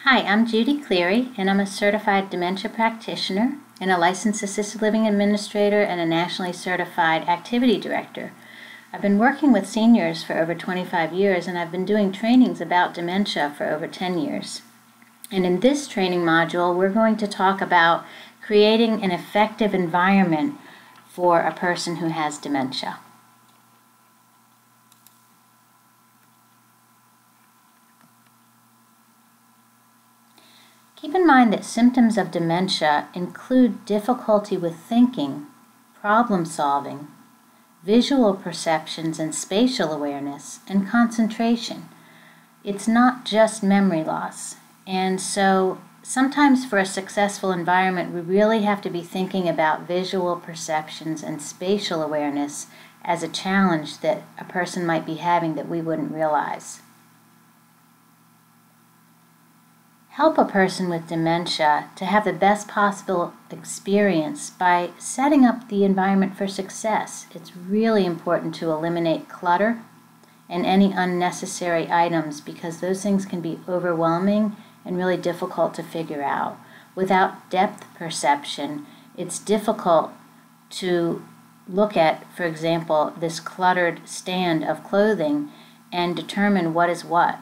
Hi, I'm Judi Cleary, and I'm a certified dementia practitioner and a licensed assisted living administrator and a nationally certified activity director. I've been working with seniors for over 25 years, and I've been doing trainings about dementia for over 10 years. And in this training module, we're going to talk about creating an effective environment for a person who has dementia. Keep in mind that symptoms of dementia include difficulty with thinking, problem solving, visual perceptions and spatial awareness, and concentration. It's not just memory loss. And so sometimes for a successful environment, we really have to be thinking about visual perceptions and spatial awareness as a challenge that a person might be having that we wouldn't realize. Help a person with dementia to have the best possible experience by setting up the environment for success. It's really important to eliminate clutter and any unnecessary items because those things can be overwhelming and really difficult to figure out. Without depth perception, it's difficult to look at, for example, this cluttered stand of clothing and determine what is what.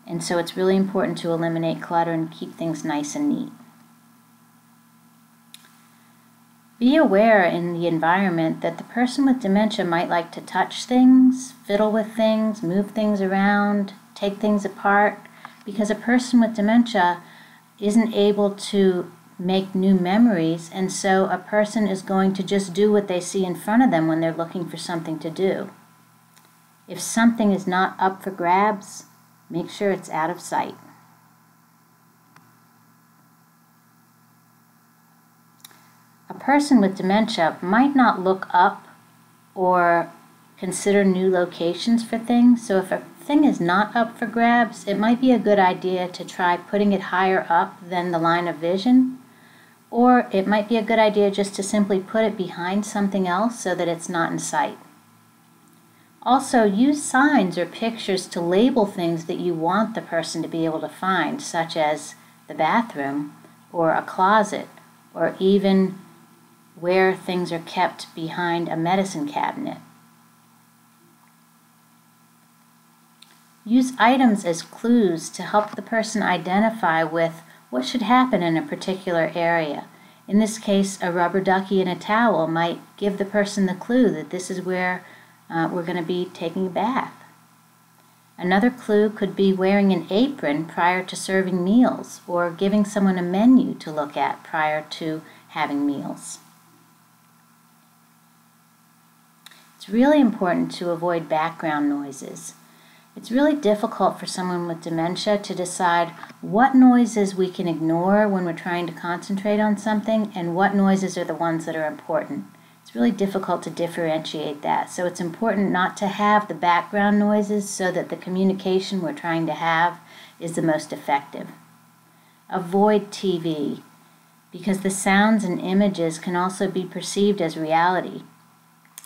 And so it's really important to eliminate clutter and keep things nice and neat. Be aware in the environment that the person with dementia might like to touch things, fiddle with things, move things around, take things apart, because a person with dementia isn't able to make new memories, and so a person is going to just do what they see in front of them when they're looking for something to do. If something is not up for grabs, make sure it's out of sight. A person with dementia might not look up or consider new locations for things, so if a thing is not up for grabs, it might be a good idea to try putting it higher up than the line of vision, or it might be a good idea just to simply put it behind something else so that it's not in sight. Also, use signs or pictures to label things that you want the person to be able to find, such as the bathroom or a closet, or even where things are kept behind a medicine cabinet. Use items as clues to help the person identify with what should happen in a particular area. In this case, a rubber ducky and a towel might give the person the clue that this is where we're going to be taking a bath. Another clue could be wearing an apron prior to serving meals, or giving someone a menu to look at prior to having meals. It's really important to avoid background noises. It's really difficult for someone with dementia to decide what noises we can ignore when we're trying to concentrate on something and what noises are the ones that are important. It's really difficult to differentiate that, so it's important not to have the background noises so that the communication we're trying to have is the most effective. Avoid TV, because the sounds and images can also be perceived as reality.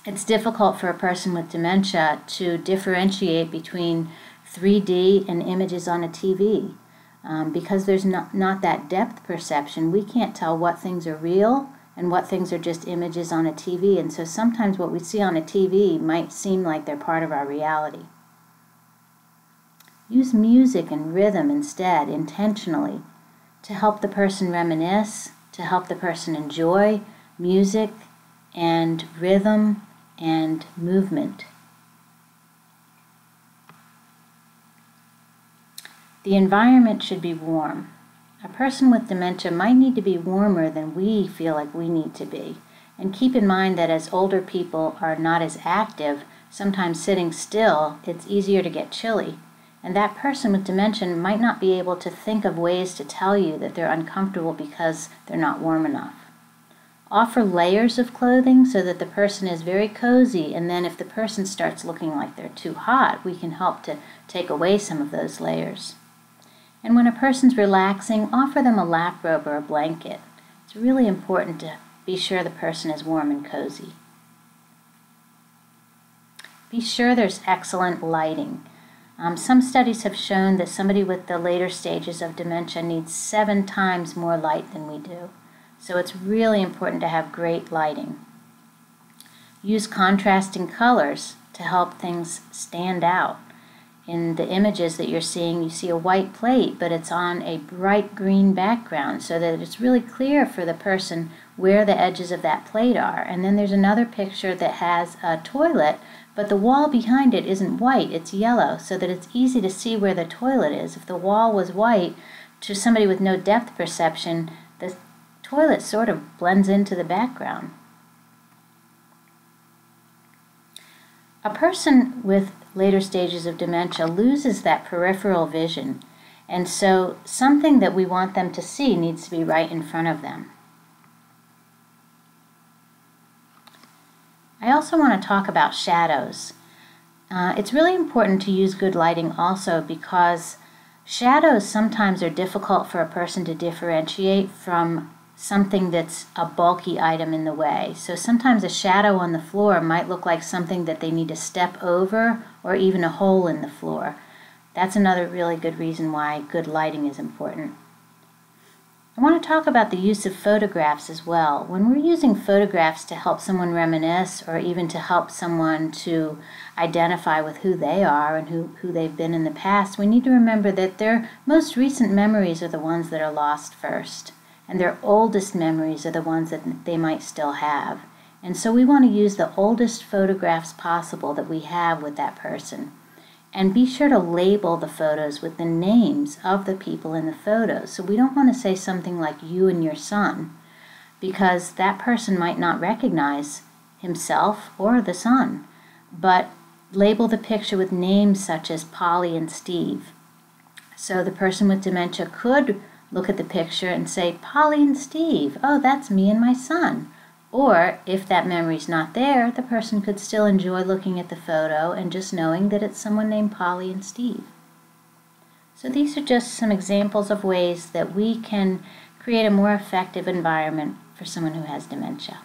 It's difficult for a person with dementia to differentiate between 3D and images on a TV. Because there's not that depth perception, we can't tell what things are real and what things are just images on a TV, and so sometimes what we see on a TV might seem like they're part of our reality. Use music and rhythm instead, intentionally, to help the person reminisce, to help the person enjoy music and rhythm and movement. The environment should be warm. A person with dementia might need to be warmer than we feel like we need to be. And keep in mind that as older people are not as active, sometimes sitting still, it's easier to get chilly. And that person with dementia might not be able to think of ways to tell you that they're uncomfortable because they're not warm enough. Offer layers of clothing so that the person is very cozy, and then if the person starts looking like they're too hot, we can help to take away some of those layers. And when a person's relaxing, offer them a lap robe or a blanket. It's really important to be sure the person is warm and cozy. Be sure there's excellent lighting. Some studies have shown that somebody with the later stages of dementia needs 7 times more light than we do. So it's really important to have great lighting. Use contrasting colors to help things stand out. In the images that you're seeing, you see a white plate, but it's on a bright green background so that it's really clear for the person where the edges of that plate are. And then there's another picture that has a toilet, but the wall behind it isn't white, it's yellow, so that it's easy to see where the toilet is. If the wall was white, to somebody with no depth perception, the toilet sort of blends into the background. A person with later stages of dementia loses that peripheral vision, and so something that we want them to see needs to be right in front of them. I also want to talk about shadows. It's really important to use good lighting also because shadows sometimes are difficult for a person to differentiate from something that's a bulky item in the way. So sometimes a shadow on the floor might look like something that they need to step over or even a hole in the floor. That's another really good reason why good lighting is important. I want to talk about the use of photographs as well. When we're using photographs to help someone reminisce or even to help someone to identify with who they are and who they've been in the past, we need to remember that their most recent memories are the ones that are lost first. And their oldest memories are the ones that they might still have. And so we want to use the oldest photographs possible that we have with that person. And be sure to label the photos with the names of the people in the photos. So we don't want to say something like you and your son, because that person might not recognize himself or the son. But label the picture with names such as Polly and Steve. So the person with dementia could look at the picture and say, Polly and Steve, oh, that's me and my son. Or, if that memory's not there, the person could still enjoy looking at the photo and just knowing that it's someone named Polly and Steve. So these are just some examples of ways that we can create a more effective environment for someone who has dementia.